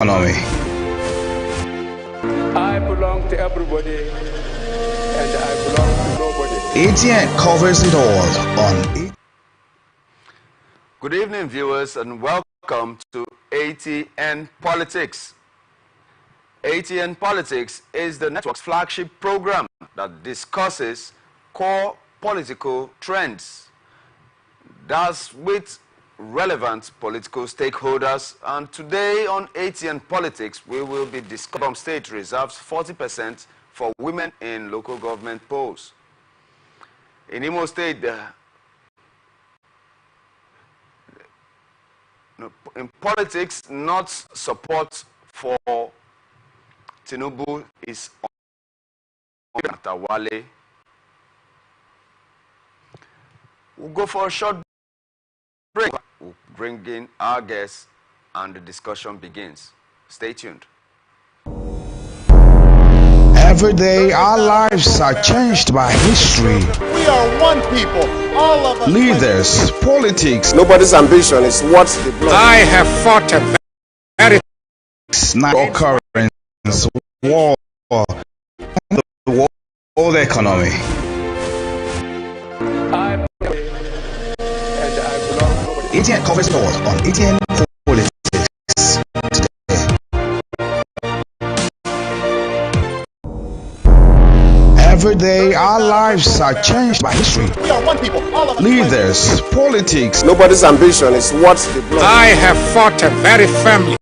economy. I belong to everybody and I belong to nobody. Atn covers it all on Good evening, viewers, and welcome to Atn Politics. Atn Politics is the network's flagship program that discusses core political trends. That's with relevant political stakeholders, and today on Atn Politics we will be discussing state reserves 40% for women in local government polls. In Imo State, in politics, not support for Tinubu is Wale. We'll go for a short break. We'll bring in our guests and the discussion begins. Stay tuned. Every day our lives are changed by history. We are one people, all of us. Leaders, politics, Nobody's ambition is what's the blood. I have fought a very natural occurrence, war, and the world economy. I belong and I belong to nobody. Atn covers it all on Atn Politics today. Every day our lives are changed by history. We are one people, all of us. Leaders, politics, Nobody's ambition is what's the blood. I have fought a very firmly.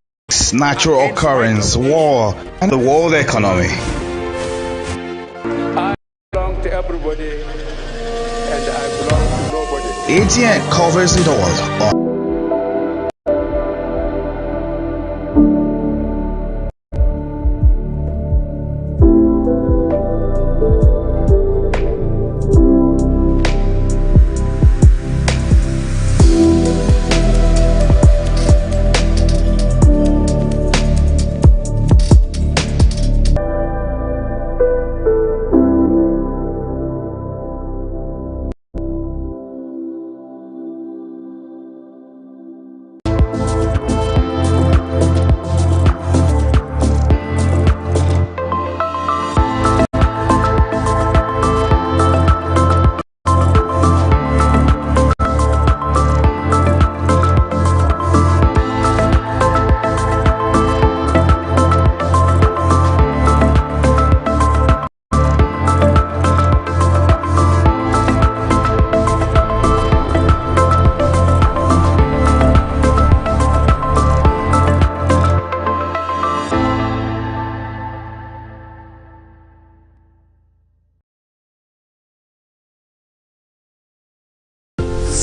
natural occurrence, war, and the world economy. I belong to everybody and I belong to nobody. Atn covers it all on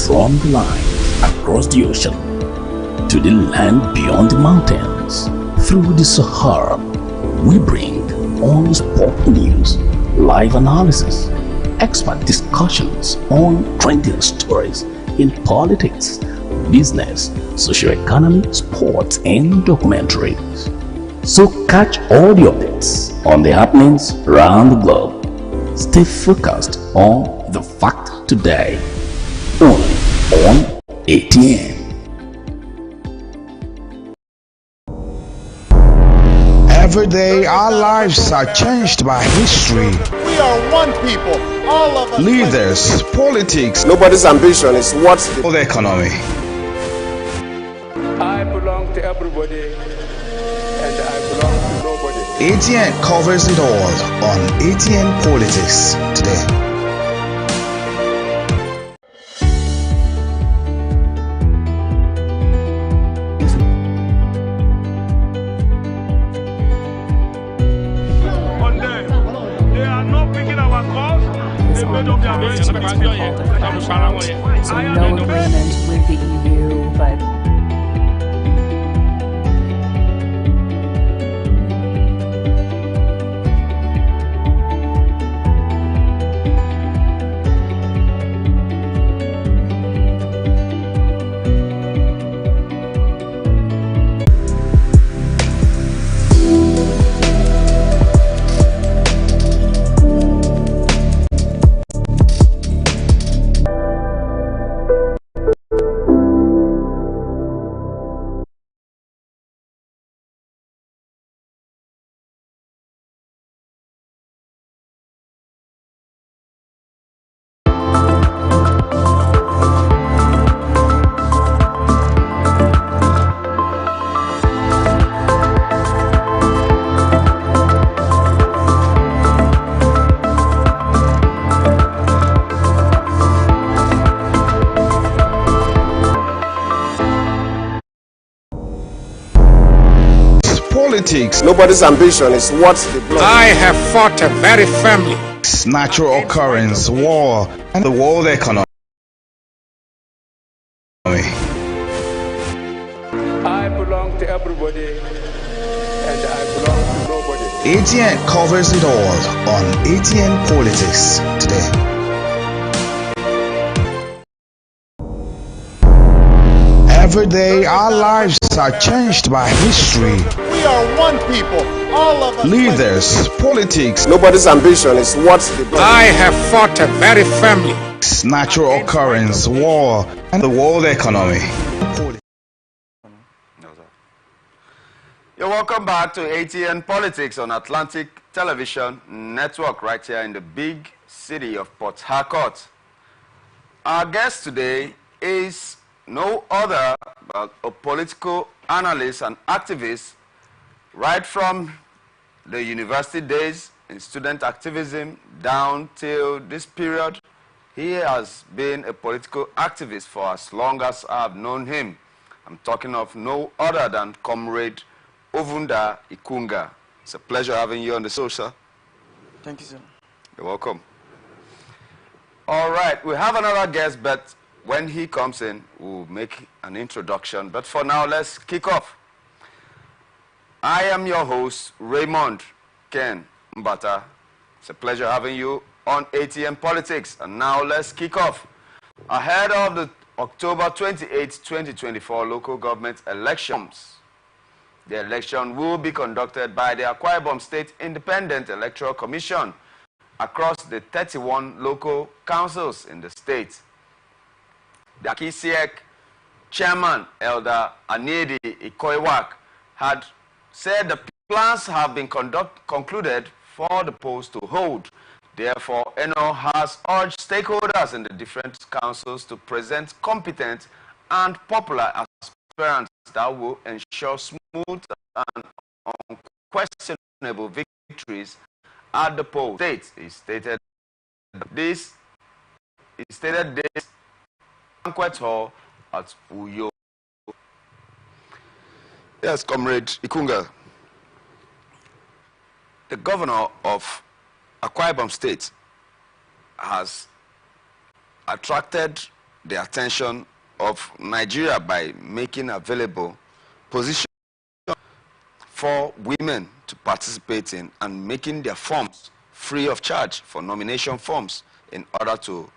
from the line across the ocean to the land beyond the mountains, through the Sahara, we bring on sport news, live analysis, expert discussions on trending stories in politics, business, socio-economy, sports, and documentaries. So catch all the updates on the happenings around the globe. Stay focused on the fact today. Only on Atn. every day our lives are changed by history. We are one people, all of us. Leaders, politics, Nobody's ambition is what's the world economy. I belong to everybody and I belong to nobody. Atn covers it all on Atn Politics today. They are not picking our calls. They made up their minds. So no agreement with the EU, but Politics. Nobody's ambition is what they block. I have fought a very firmly. Natural occurrence, war, and the world economy. I belong to everybody and I belong to nobody. ATN covers it all on ATN Politics today. Every day our lives are changed by history. We are one people, all of us. Leaders, politics, Nobody's ambition is what they block. I have fought a very firmly. natural occurrence, war, and the world economy. You're welcome back to ATN Politics on Atlantic Television Network right here in the big city of Port Harcourt. Our guest today is no other but a political analyst and activist right from the university days in student activism down till this period. He has been a political activist for as long as I've known him. I'm talking of no other than Comrade Ovunda Ikunga. It's a pleasure having you on the show, sir. Thank you, sir. You're welcome. All right, we have another guest, but when he comes in, we'll make an introduction. But for now, let's kick off. I am your host, Raymond Ken Mbata. It's a pleasure having you on ATN Politics. And now let's kick off. Ahead of the October 28, 2024 local government elections, the election will be conducted by the Akwa Ibom State Independent Electoral Commission across the 31 local councils in the state. The Akisiek chairman, Elder Anedi Ikoiwak, had said the plans have been concluded for the polls to hold. Therefore, NO has urged stakeholders in the different councils to present competent and popular aspirants that will ensure smooth and unquestionable victories at the polls. He stated this banquet hall at Uyo. Yes, Comrade Ikunga. The governor of Akwa Ibom State has attracted the attention of Nigeria by making available positions for women to participate in and making their forms free of charge for nomination forms in order to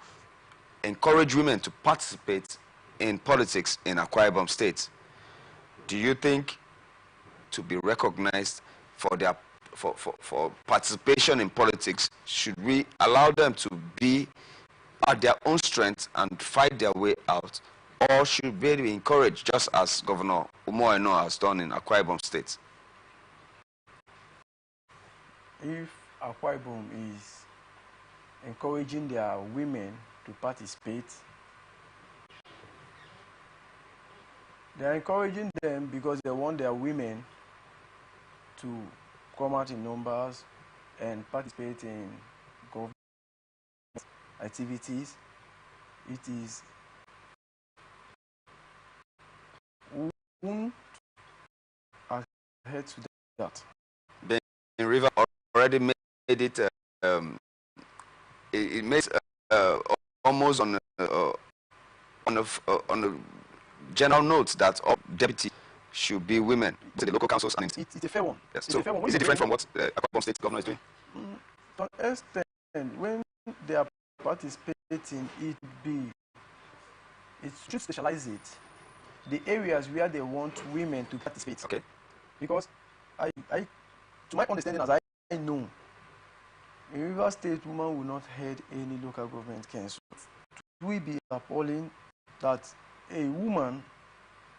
encourage women to participate in politics in Akwa Ibom State. Do you think to be recognized for their for participation in politics, should we allow them to be at their own strength and fight their way out, or should they be encouraged just as Governor Umoeno has done in Akwa Ibom State? If Akwa Ibom is encouraging their women to participate, they are encouraging them because they want their women to come out in numbers and participate in government activities. It is ahead to that. Ben River already made it. It makes almost on the general notes that all deputy should be women to the local councils. And it's a fair one. Yes. It's So a fair one. is it different from what the Akwa Ibom State governor is doing? To an extent, when they are participating, it should specialize it. The areas where they want women to participate. Okay. Because I to my understanding, as I know, a River State woman will not head any local government council. It will be appalling that a woman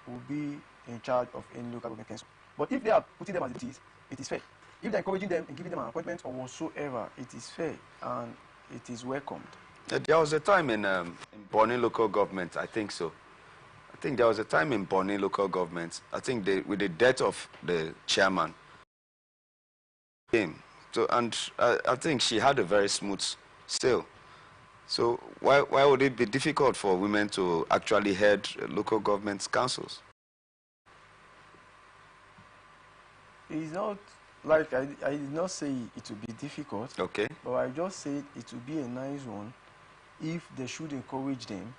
will be in charge of any local government council. But if they are putting them as it is, it is fair. If they're encouraging them and giving them an appointment or whatsoever, it is fair and it is welcomed. There was a time in Bonny local government, I think so. I think there was a time in Bonny local government, I think with the death of the chairman, so, and I think she had a very smooth sail. So why would it be difficult for women to actually head local government councils? it's not like I did not say it will be difficult. Okay. But I just said it will be a nice one if they should encourage them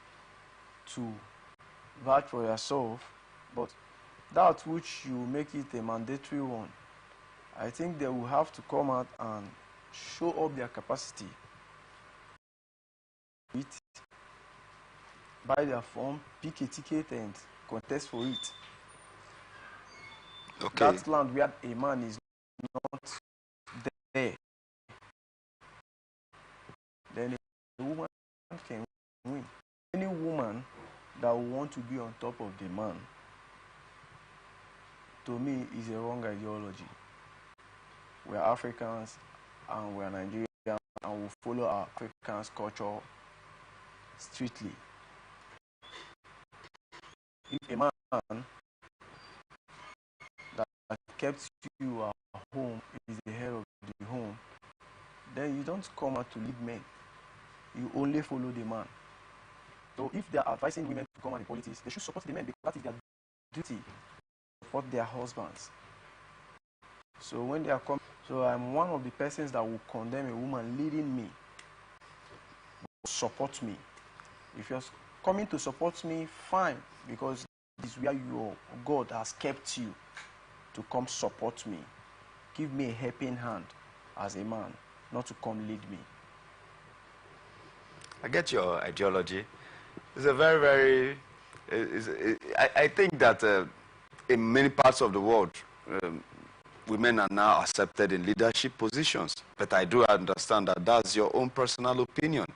to vote for yourself. But that which you make it a mandatory one, I think they will have to come out and show up their capacity. Buy their form, pick a ticket and contest for it. Okay. That land where a man is not there, then a woman can win. Any woman that will want to be on top of the man, to me, is a wrong ideology. We are Africans and we are Nigerians and we follow our Africans' culture strictly. If a man that kept you at home is the head of the home, then you don't come out to lead men. You only follow the man. So if they are advising women to come out in politics, they should support the men because that is their duty to support their husbands. So when they are coming, so I'm one of the persons that will condemn a woman leading me, support me. If you're coming to support me, fine, because this is where your God has kept you to come support me. Give me a helping hand as a man, not to come lead me. I get your ideology. It's a very, I think that in many parts of the world, women are now accepted in leadership positions. But I do understand that that's your own personal opinion,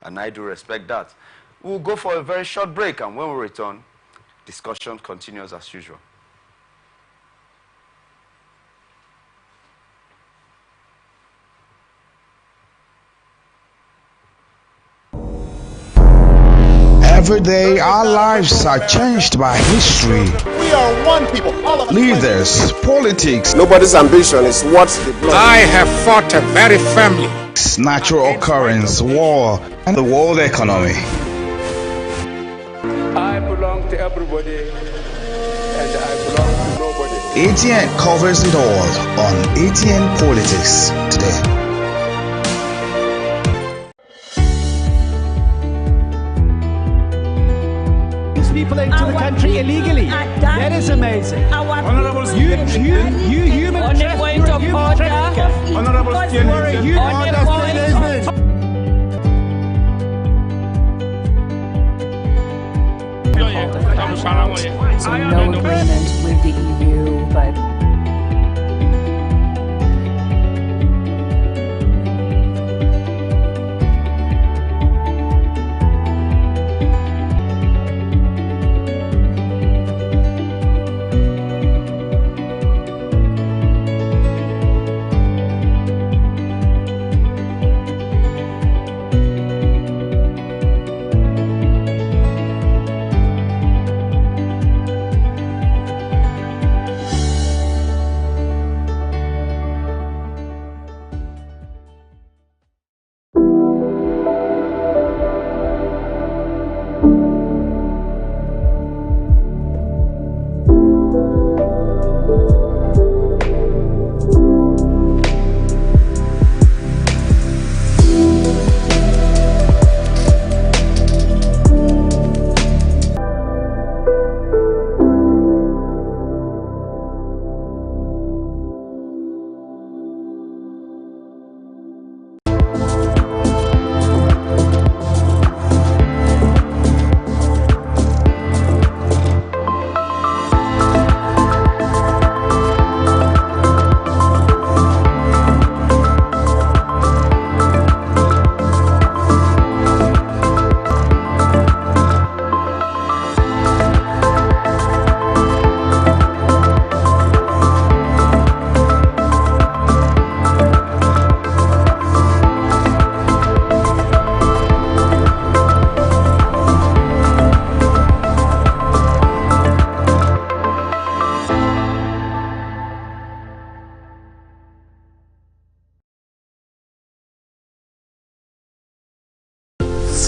and I do respect that. We'll go for a very short break, and when we return, discussion continues as usual. Every day, our lives are changed by history. We are one people. All of us. Leaders, politics, Nobody's ambition is what they blow. I have fought a very family. natural occurrence, war, and the world economy. I belong to everybody, and I belong to nobody. ATN covers it all on ATN Politics today. People into the country illegally. That is amazing. Honorable You human trafficker. Honorable You're a human So no agreement with the EU, but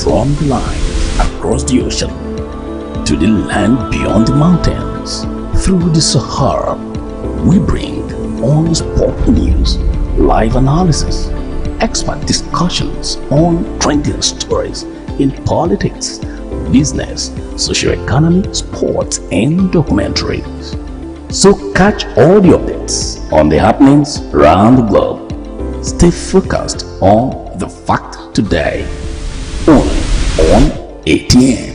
from the line across the ocean to the land beyond the mountains, through the Sahara, we bring on-spot news, live analysis, expert discussions on trending stories in politics, business, socio-economy, sports, and documentaries. So catch all the updates on the happenings around the globe. Stay focused on the fact today, only on ATN.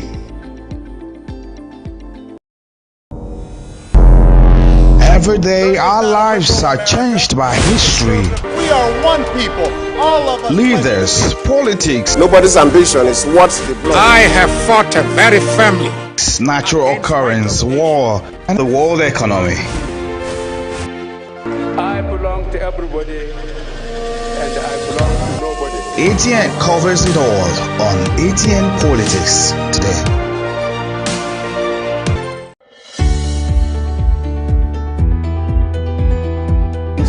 Every day our lives are changed by history. We are one people, all of us. Leaders, politics, Nobody's ambition is what the blood. I have fought a very family. natural occurrence, war, and the world economy. I belong to everybody and I belong to nobody. ATN covers it all on Atn Politics today.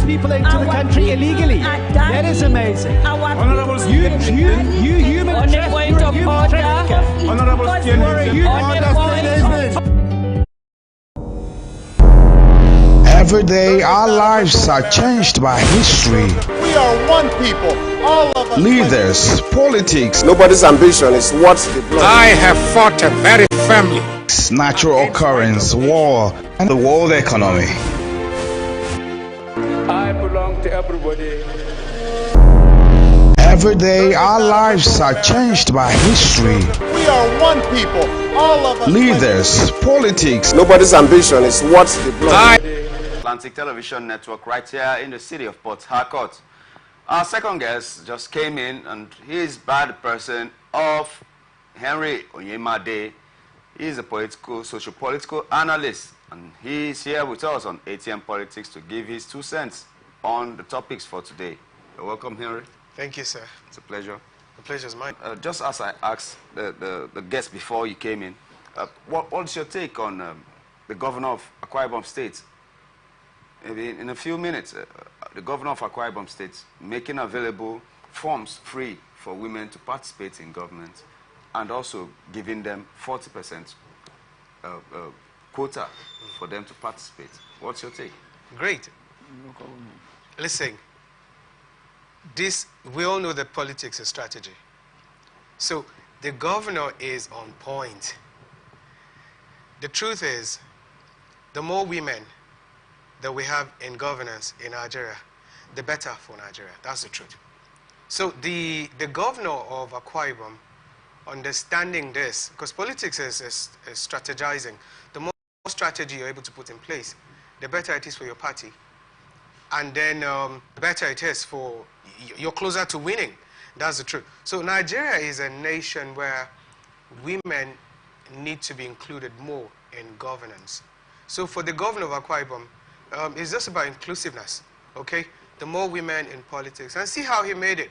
People into the country illegally. That is amazing. Honorable You human On the point of order. Honorable Every day our lives are changed by history. We are one people, all of us. Leaders, politics, Nobody's ambition is what the blood. I have fought a very family. natural occurrence, war, and the world economy. I belong to everybody. Every day our lives are changed by history. We are one people, all of us. Leaders, politics, Nobody's ambition is what the blood. Atlantic Television Network right here in the city of Port Harcourt. Our second guest just came in and he is by the person of Henry Onyemade. He is a socio-political analyst and he is here with us on ATN Politics to give his 2 cents on the topics for today. You're welcome, Henry. Thank you, sir. It's a pleasure. The pleasure is mine. Just as I asked the guest before you came in, what's your take on the governor of Akwa Ibom State? In a few minutes, the governor of Akwa Ibom State making available forms free for women to participate in government and also giving them 40% quota for them to participate. What's your take? Great. Listen, we all know that politics is strategy. So the governor is on point. The truth is, the more women that we have in governance in Nigeria, the better for Nigeria. That's the truth. So the governor of Akwa Ibom, understanding this, because politics is strategizing. The more strategy you're able to put in place, the better it is for your party. And then the better it is for, you're closer to winning. That's the truth. So Nigeria is a nation where women need to be included more in governance. So for the governor of Akwa Ibom, it's just about inclusiveness, okay? The more women in politics. And see how he made it.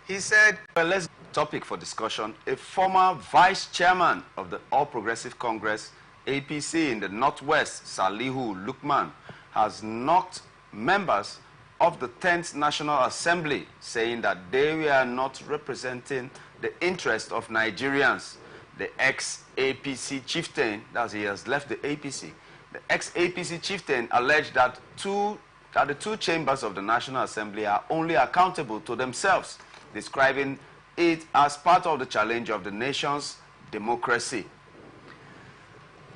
He said... Well, let's topic for discussion. A former vice chairman of the All Progressive Congress, APC in the Northwest, Salihu Lukman, has knocked members of the 10th National Assembly, saying that they were not representing the interest of Nigerians. The ex-APC chieftain, that he has left the APC, the ex-APC chieftain alleged that the two chambers of the National Assembly are only accountable to themselves, describing it as part of the challenge of the nation's democracy.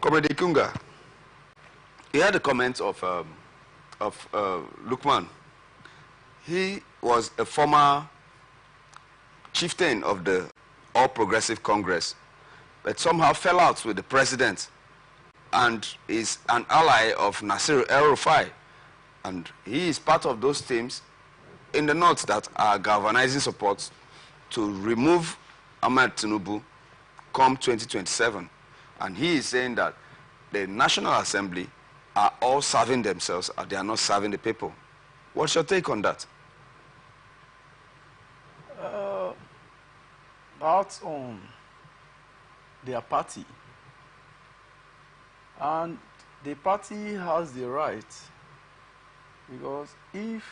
Comrade Kunga, he had a comment of Lukman. He was a former chieftain of the All Progressive Congress, but somehow fell out with the president and is an ally of Nasir El-Rufai. And he is part of those teams in the north that are galvanizing support to remove Ahmed Tinubu come 2027. And he is saying that the National Assembly are all serving themselves and they are not serving the people. What's your take on that? That's on their party. And the party has the right, because if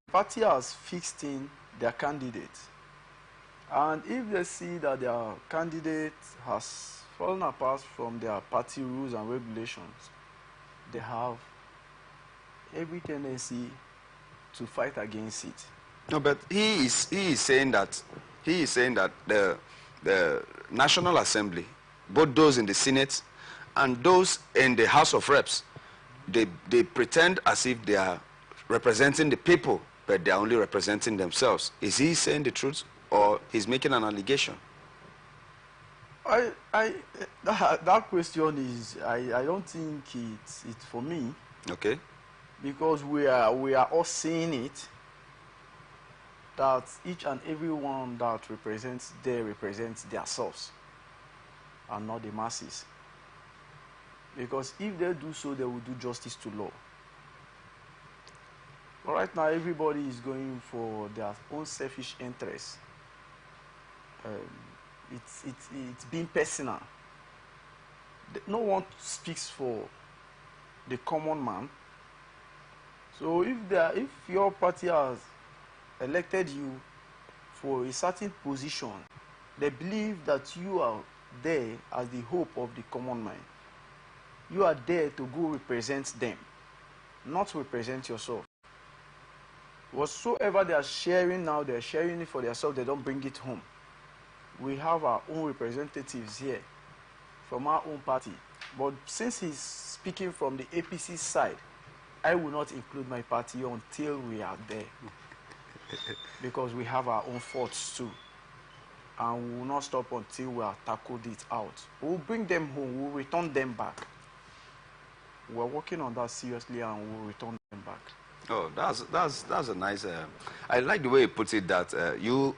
the party has fixed in their candidate, and if they see that their candidate has fallen apart from their party rules and regulations, they have every tendency to fight against it. No, but he is saying that the National Assembly, both those in the Senate and those in the House of Reps, they pretend as if they are representing the people, but they are only representing themselves. Is he saying the truth, or he's making an allegation? That question is, I don't think it's for me. Okay. Because we are all seeing it, that each and every one that represents themselves and not the masses. Because if they do so, they will do justice to law. But right now, everybody is going for their own selfish interests. It's being personal. No one speaks for the common man. So if your party has elected you for a certain position, they believe that you are there as the hope of the common man. You are there to go represent them, not represent yourself. Whatsoever they are sharing now, they are sharing it for themselves, they don't bring it home. We have our own representatives here from our own party. But since he's speaking from the APC side, I will not include my party until we are there. Because we have our own faults too. And we will not stop until we have tackled it out. We'll bring them home, we'll return them back. We're working on that seriously and we'll return them back. Oh, that's a nice... I like the way you put it, that you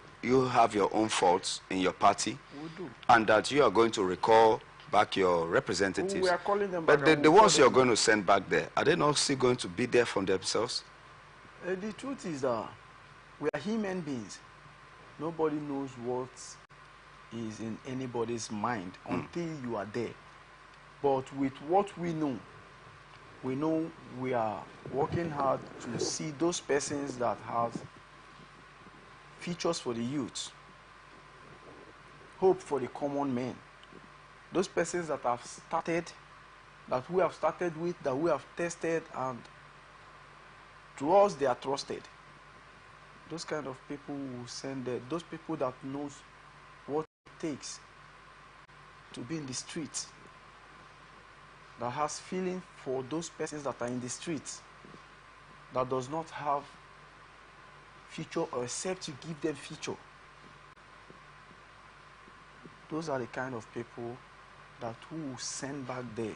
have your own faults in your party. We do. And that you are going to recall back your representatives. We are calling them back. But the ones you're going to send back there, are they not still going to be there for themselves? The truth is that we are human beings. Nobody knows what is in anybody's mind until you are there. But with what we know we are working hard to see those persons that have features for the youth, hope for the common man. Those persons that have started, that we have started with, that we have tested, and to us they are trusted. Those kind of people who send there, those people that knows what it takes to be in the streets, that has feeling for those persons that are in the streets, that does not have future or except to give them future. Those are the kind of people that who will send back there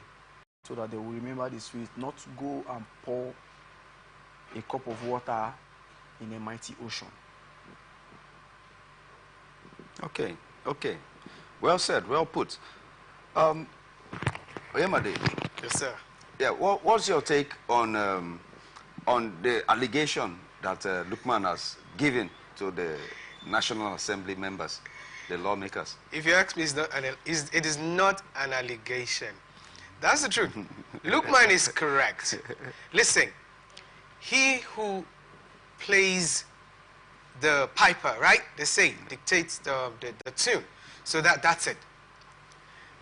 so that they will remember the streets, not to go and pour a cup of water in a mighty ocean. Okay, okay. Well said, well put. Oyemade. Yes, sir. Yeah, what's your take on the allegation that Lukman has given to the National Assembly members, the lawmakers? If you ask me, it is not an allegation. That's the truth. Lukman is correct. Listen, he who plays the piper, right? They say, dictates the tune. So that's it.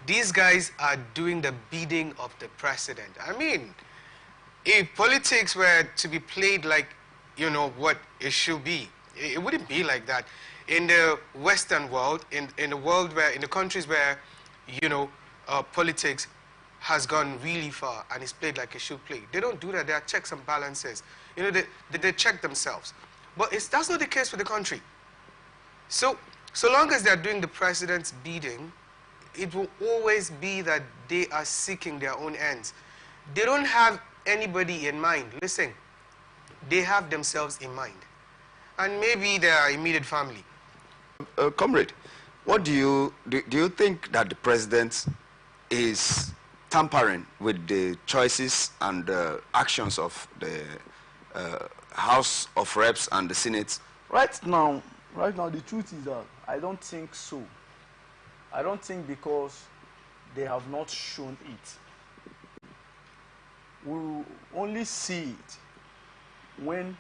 These guys are doing the bidding of the president. I mean, if politics were to be played like, you know, what it should be, it wouldn't be like that. In the Western world, in the world where, in the countries where, you know, politics has gone really far and is played like it should play, they don't do that. There are checks and balances. You know, they check themselves. But that's not the case for the country. So long as they're doing the president's bidding, it will always be that they are seeking their own ends. They don't have anybody in mind. Listen, they have themselves in mind. And maybe their immediate family. Comrade, what do you think that the president is tampering with the choices and actions of the House of Reps and the Senate? Right now, the truth is that I don't think so. I don't think, because they have not shown it. We will only see it when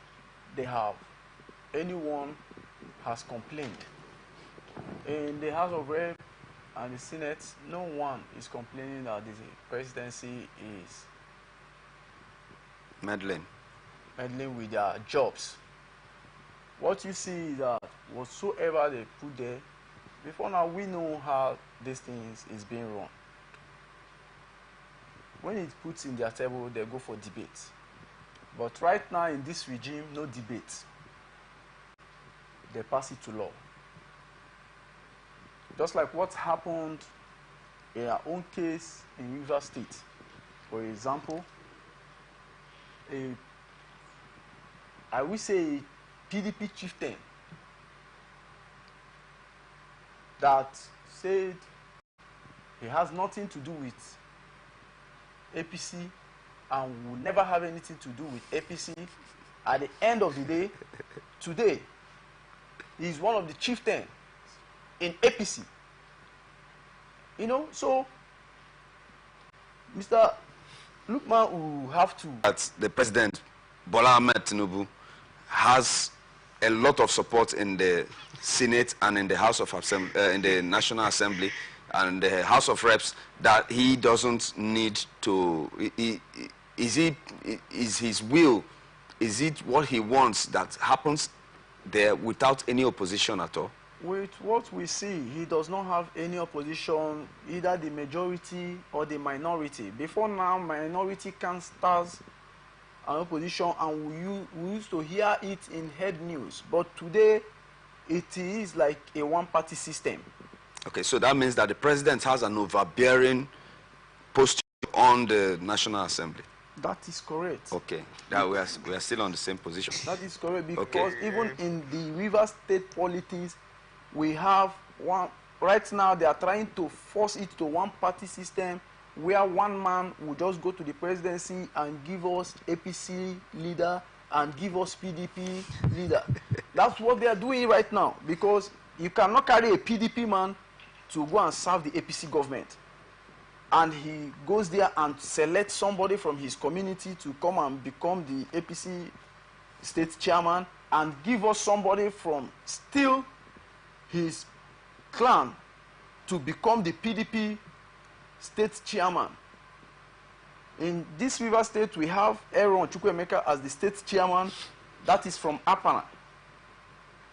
anyone has complained. In the House of Reps and the Senate, no one is complaining that the presidency is meddling. meddling with their jobs. What you see is that whatsoever they put there, before now we know how these things is being run. When it puts in their table, they go for debate. But right now in this regime, no debate. They pass it to law. Just like what happened in our own case in Rivers State. For example, I will say a PDP chieftain that said he has nothing to do with APC and will never have anything to do with APC. At the end of the day, today, he is one of the chieftains in APC. You know, so Mr. Lukman will have to... That the President, Bola Ahmed Tinubu, has a lot of support in the Senate and in the House of Assembly, in the National Assembly and the House of Reps, that he doesn't need to... Is his will, is it what he wants that happens there without any opposition at all? With what we see, he does not have any opposition, either the majority or the minority. Before now, minority can start an opposition, and we used to hear it in head news. But today, it is like a one-party system. Okay, so that means that the president has an overbearing posture on the National Assembly. That is correct. Okay, that we are still on the same position. That is correct, because even in the Rivers State politics, we have one, right now they are trying to force it to one-party system where one man will just go to the presidency and give us APC leader and give us PDP leader. That's what they are doing right now, because you cannot carry a PDP man to go and serve the APC government. And he goes there and selects somebody from his community to come and become the APC state chairman, and give us somebody from still his clan to become the PDP state chairman. In this River State, we have Aaron Chukwuemeka as the state chairman. That is from Apana.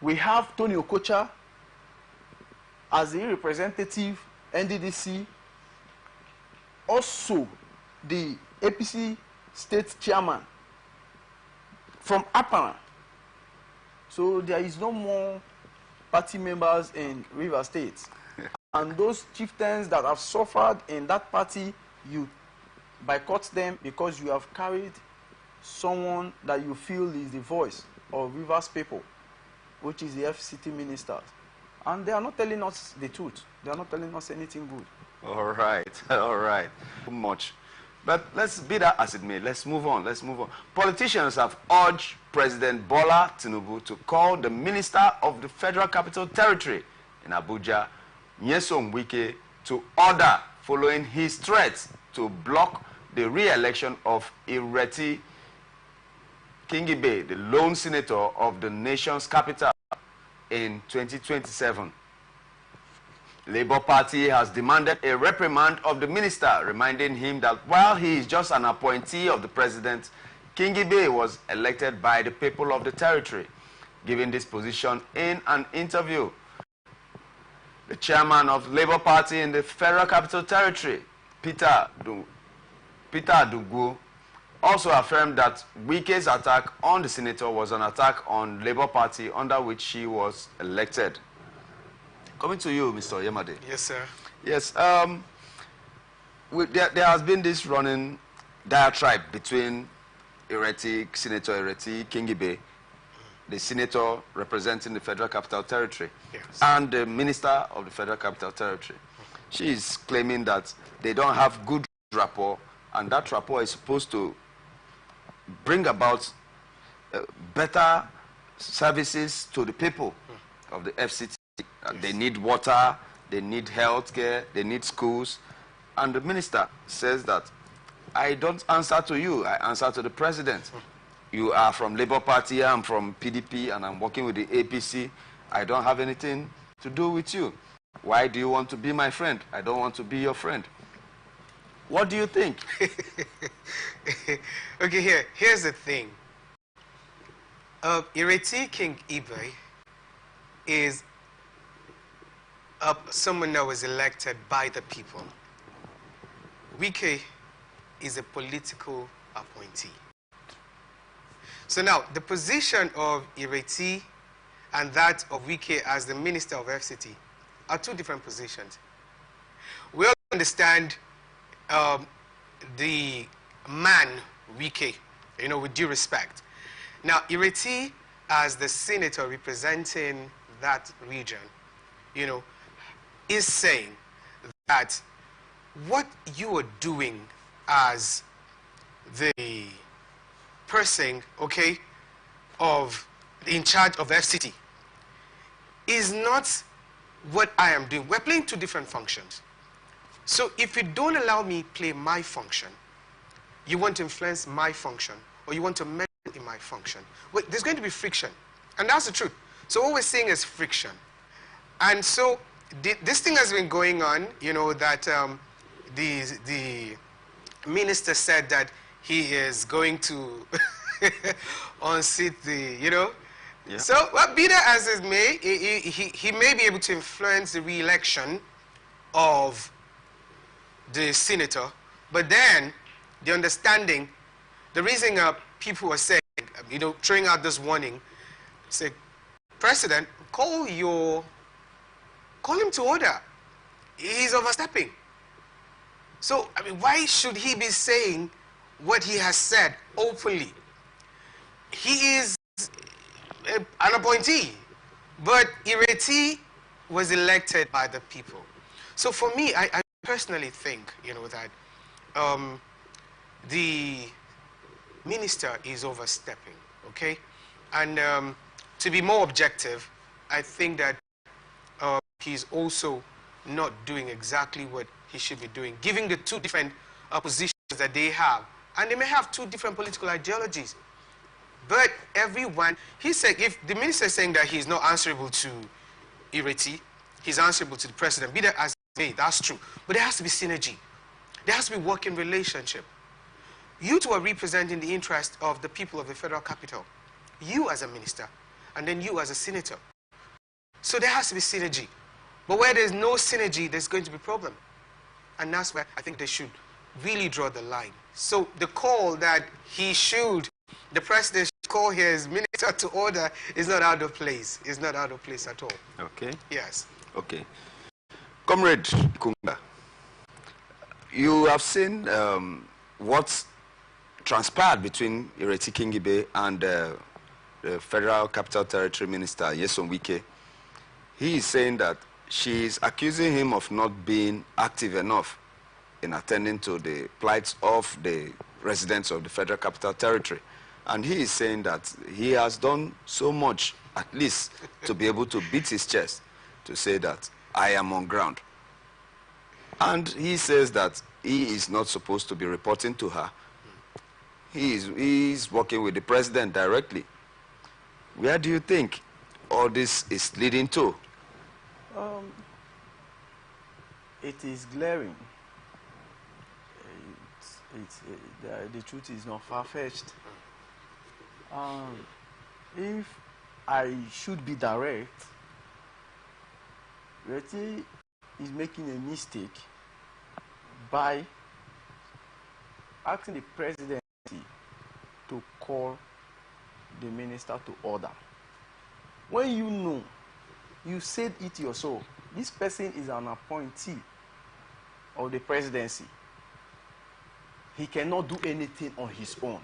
We have Tony Okocha as the representative NDDC. Also, the APC state chairman from Apana. So there is no more party members in River State. And those chieftains that have suffered in that party, you boycott them because you have carried someone that you feel is the voice of Rivers people, which is the FCT ministers. And they are not telling us the truth. They are not telling us anything good. All right, all right. Too much. But let's be that as it may. Let's move on. Let's move on. Politicians have urged President Bola Tinubu to call the Minister of the Federal Capital Territory in Abuja, Nyesom Wike, to order following his threats to block the re-election of Ireti Kingibe, the lone senator of the nation's capital, in 2027. Labour Party has demanded a reprimand of the minister, reminding him that while he is just an appointee of the president, Kingibe was elected by the people of the territory. Giving this position in an interview, the chairman of Labour Party in the Federal Capital Territory, Peter Adugu, also affirmed that Wike's attack on the senator was an attack on Labour Party under which he was elected. Coming to you, Mr. Yemade. Yes, sir. Yes, there has been this running diatribe between Senator Ireti Kingibe, the senator representing the Federal Capital Territory, yes, and the Minister of the Federal Capital Territory. She is claiming that they don't have good rapport, and that rapport is supposed to bring about better services to the people of the FCT. Yes. They need water, they need health care, they need schools. And the minister says that, I don't answer to you, I answer to the president. You are from Labour Party, I'm from PDP, and I'm working with the APC. I don't have anything to do with you. Why do you want to be my friend? I don't want to be your friend. What do you think? Okay, here's the thing. Ireti King Ibe is someone that was elected by the people. Wike is a political appointee. So now, the position of Ireti and that of Wike as the Minister of FCT are two different positions. We all understand the man Wike, with due respect. Now, Ireti, as the senator representing that region, is saying that what you are doing as the person, in charge of FCT is not what I am doing. We're playing two different functions. So if you don't allow me play my function, you want to influence my function, or you want to meddle in my function, well, there's going to be friction. And that's the truth. So what we're seeing is friction. And so this thing has been going on, that the minister said that he is going to unseat the, Yeah. So, be that as it may, he may be able to influence the re-election of the senator, but then the understanding, the reason people are saying, throwing out this warning, say, President, call him to order. He's overstepping. So, why should he be saying what he has said openly? He is an appointee, but Ireti was elected by the people. So for me, I personally think, that the minister is overstepping, okay? And to be more objective, I think that he's also not doing exactly what he should be doing, giving the two different positions that they have. And they may have two different political ideologies. But everyone, he said, if the minister is saying that he's not answerable to Ireti, he's answerable to the president, be that as it may, that's true. But there has to be synergy. There has to be working relationship. You two are representing the interest of the people of the federal capital. You as a minister, and then you as a senator. So there has to be synergy. But where there's no synergy, there's going to be a problem. And that's where I think they should really draw the line. So the call that the president should call his minister to order is not out of place. It's not out of place at all. Okay. Yes. Okay. Comrade Kunga, you have seen what's transpired between Ireti Kingibe and the Federal Capital Territory Minister, Nyesom Wike. He is saying that she is accusing him of not being active enough in attending to the plights of the residents of the Federal Capital Territory. And he is saying that he has done so much, at least, to be able to beat his chest, to say that I am on ground. And he says that he is not supposed to be reporting to her. He is working with the president directly. Where do you think all this is leading to? It is glaring. The truth is not far-fetched. If I should be direct, Ireti is making a mistake by asking the presidency to call the minister to order. When you know, you said it yourself, this person is an appointee of the presidency. He cannot do anything on his own.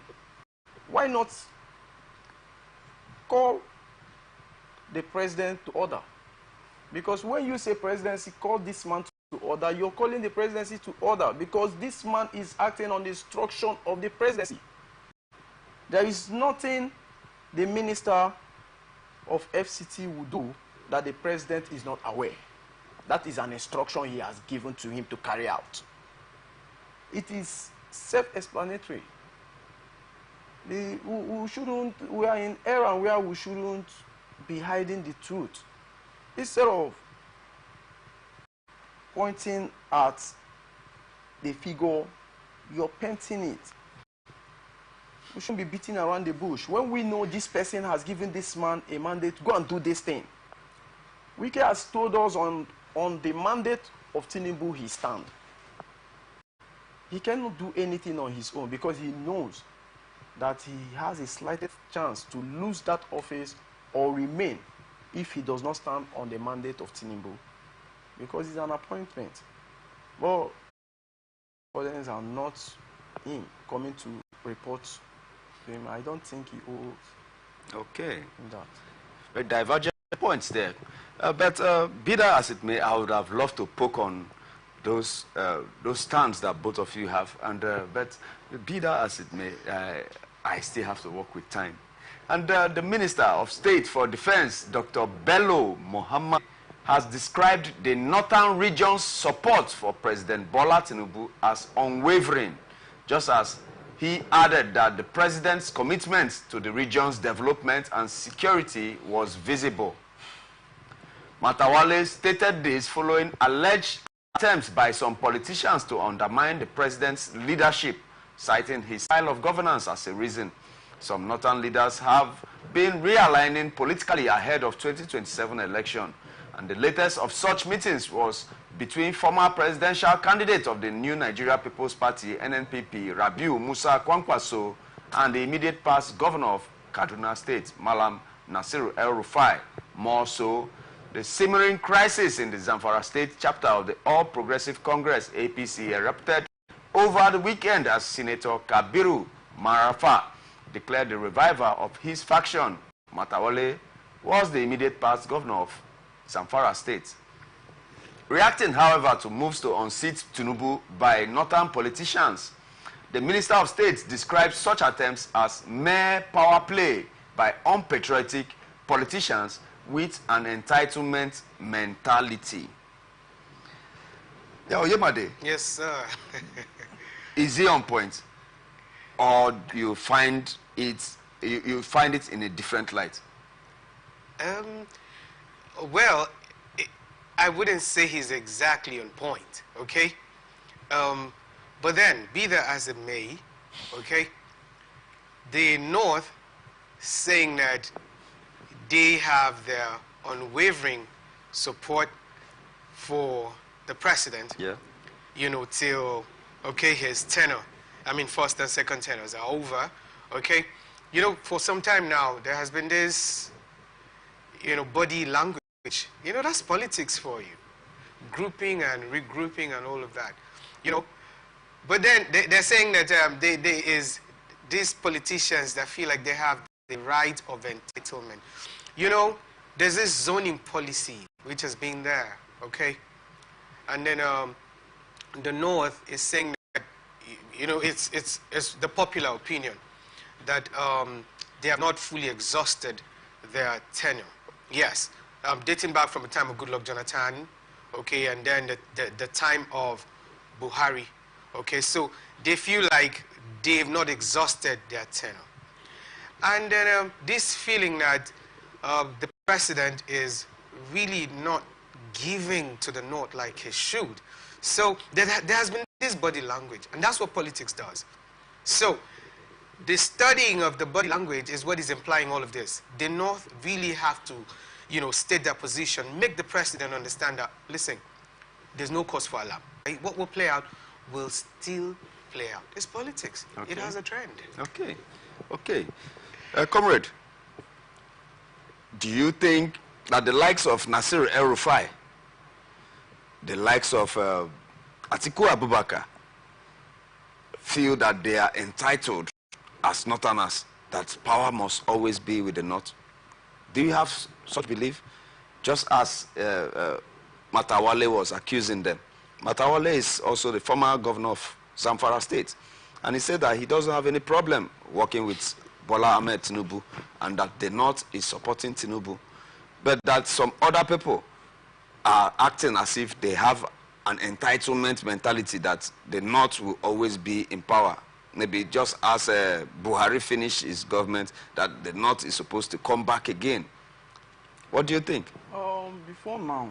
Why not call the president to order? Because when you say presidency, call this man to order, you're calling the presidency to order because this man is acting on the instruction of the presidency. There is nothing the minister of FCT will do that the president is not aware. That is an instruction he has given to him to carry out. It is self-explanatory. We are in era where we shouldn't be hiding the truth. Instead of pointing at the figure, you're painting it. We shouldn't be beating around the bush. When we know this person has given this man a mandate to go and do this thing, Wike has told us on the mandate of Tinubu he stands. He cannot do anything on his own because he knows that he has a slightest chance to lose that office or remain if he does not stand on the mandate of Tinubu, because it's an appointment. But others are not him coming to report to him. I don't think he owes that. Very divergent points there. But be that as it may, I would have loved to poke on those stands that both of you have. And but be that as it may, I still have to work with time. And the Minister of State for Defense, Dr. Bello Muhammad, has described the Northern region's support for President Bola Tinubu as unwavering, just as he added that the president's commitment to the region's development and security was visible. Matawale stated this following alleged attempts by some politicians to undermine the president's leadership, citing his style of governance as a reason. Some northern leaders have been realigning politically ahead of 2027 election, and the latest of such meetings was between former presidential candidate of the New Nigeria People's Party, NNPP, Rabiu Musa Kwankwaso, and the immediate past governor of Kaduna State, Malam Nasiru El-Rufai. More so, the simmering crisis in the Zamfara State chapter of the All Progressive Congress, APC, erupted over the weekend as Senator Kabiru Marafa declared the revival of his faction. Matawale was the immediate past governor of Zamfara State. Reacting, however, to moves to unseat Tinubu by northern politicians, the Minister of State described such attempts as mere power play by unpatriotic politicians with an entitlement mentality. Yes, sir. Is he on point, or do you find it in a different light? Well, I wouldn't say he's exactly on point, okay? But then, be that as it may, okay, the North saying that they have their unwavering support for the president, you know, till, okay, his tenure, I mean, first and second tenures are over, okay? You know, for some time now, there has been this, you know, body language. You know, that's politics for you. Grouping and regrouping and all of that. You know, but then they're saying that there is these politicians that feel like they have the right of entitlement. You know, there's this zoning policy which has been there, okay? And then the North is saying that, you know, it's the popular opinion that they have not fully exhausted their tenure. Yes. Dating back from the time of Goodluck Jonathan, okay, and then the time of Buhari, okay, so they feel like they've not exhausted their tenure. And then this feeling that the president is really not giving to the North like he should. So there has been this body language, and that's what politics does. So the studying of the body language is what is implying all of this. The North really have to, you know, state their position, make the president understand that, listen, there's no cause for alarm. What will play out will still play out. It's politics. Okay. It has a trend. Okay. Okay. Comrade, do you think that the likes of Nasir El-Rufai, the likes of Atiku Abubakar, feel that they are entitled as Northerners, that power must always be with the North? Do you have such belief? Just as Matawale was accusing them. Matawale is also the former governor of Zamfara State. And he said that he doesn't have any problem working with Bola Ahmed Tinubu, and that the North is supporting Tinubu. But that some other people are acting as if they have an entitlement mentality that the North will always be in power. Maybe just as Buhari finished his government, that the North is supposed to come back again. What do you think? Before now,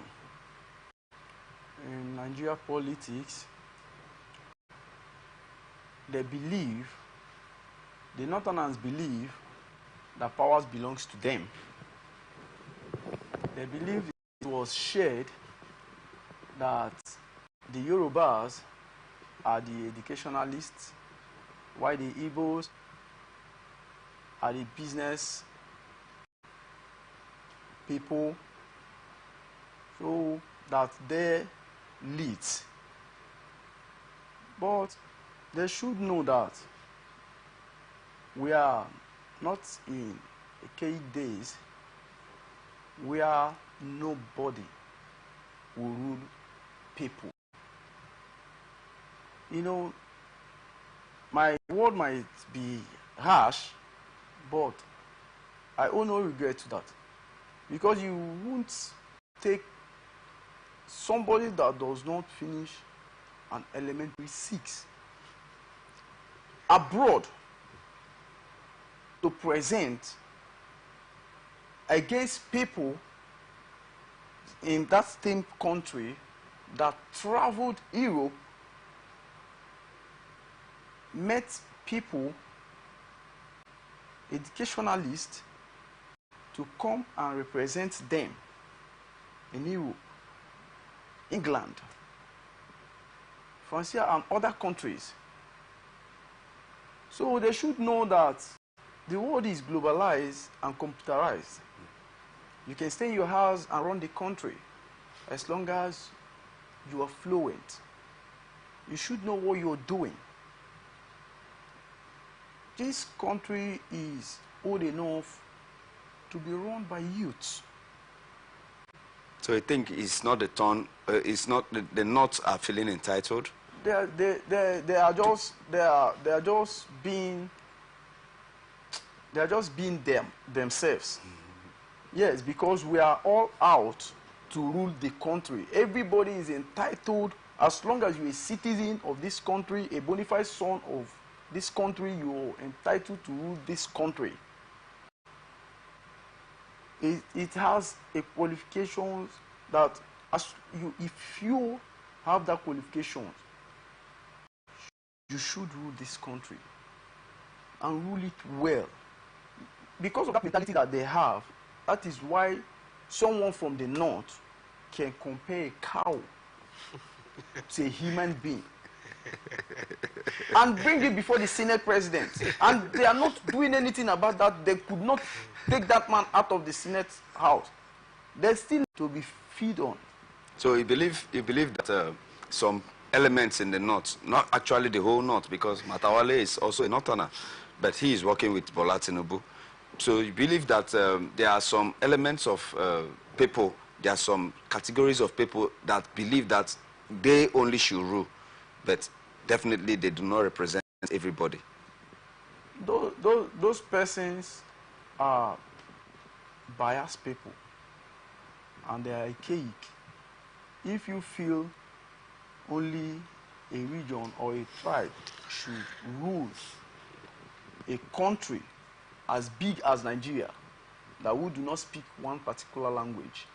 in Nigeria politics, they believe The Northerners believe that powers belongs to them. They believe it was shared that the Yorubas are the educationalists, while the Igbos are the business people, so that they lead. But they should know that we are not in archaic days where nobody will rule people. You know, my word might be harsh, but I owe no regret to that. Because you won't take somebody that does not finish an elementary 6 abroad to present against people in that same country that traveled Europe, met people, educationalists, to come and represent them in Europe, England, France, and other countries. So they should know that the world is globalized and computerized. You can stay in your house and run the country as long as you are fluent. You should know what you're doing. This country is old enough to be run by youths. So you think it's not the turn, it's not the North are feeling entitled? They are just being themselves. Yes, because we are all out to rule the country. Everybody is entitled, as long as you're a citizen of this country, a bona fide son of this country, you're entitled to rule this country. It has a qualifications that if you have that qualifications, you should rule this country and rule it well. Because of that mentality that they have, that is why someone from the North can compare a cow to a human being and bring it before the Senate president. And they are not doing anything about that. They could not take that man out of the Senate house. There's still to be fed on. So you believe that some elements in the North, not actually the whole North, because Matawale is also a Northerner, but he is working with Bola Tinubu. So you believe that there are some elements of people, there are some categories of people that believe that they only should rule, but definitely they do not represent everybody. Those persons are biased people, and they are archaic. If you feel only a region or a tribe should rule a country as big as Nigeria, that we do not speak one particular language,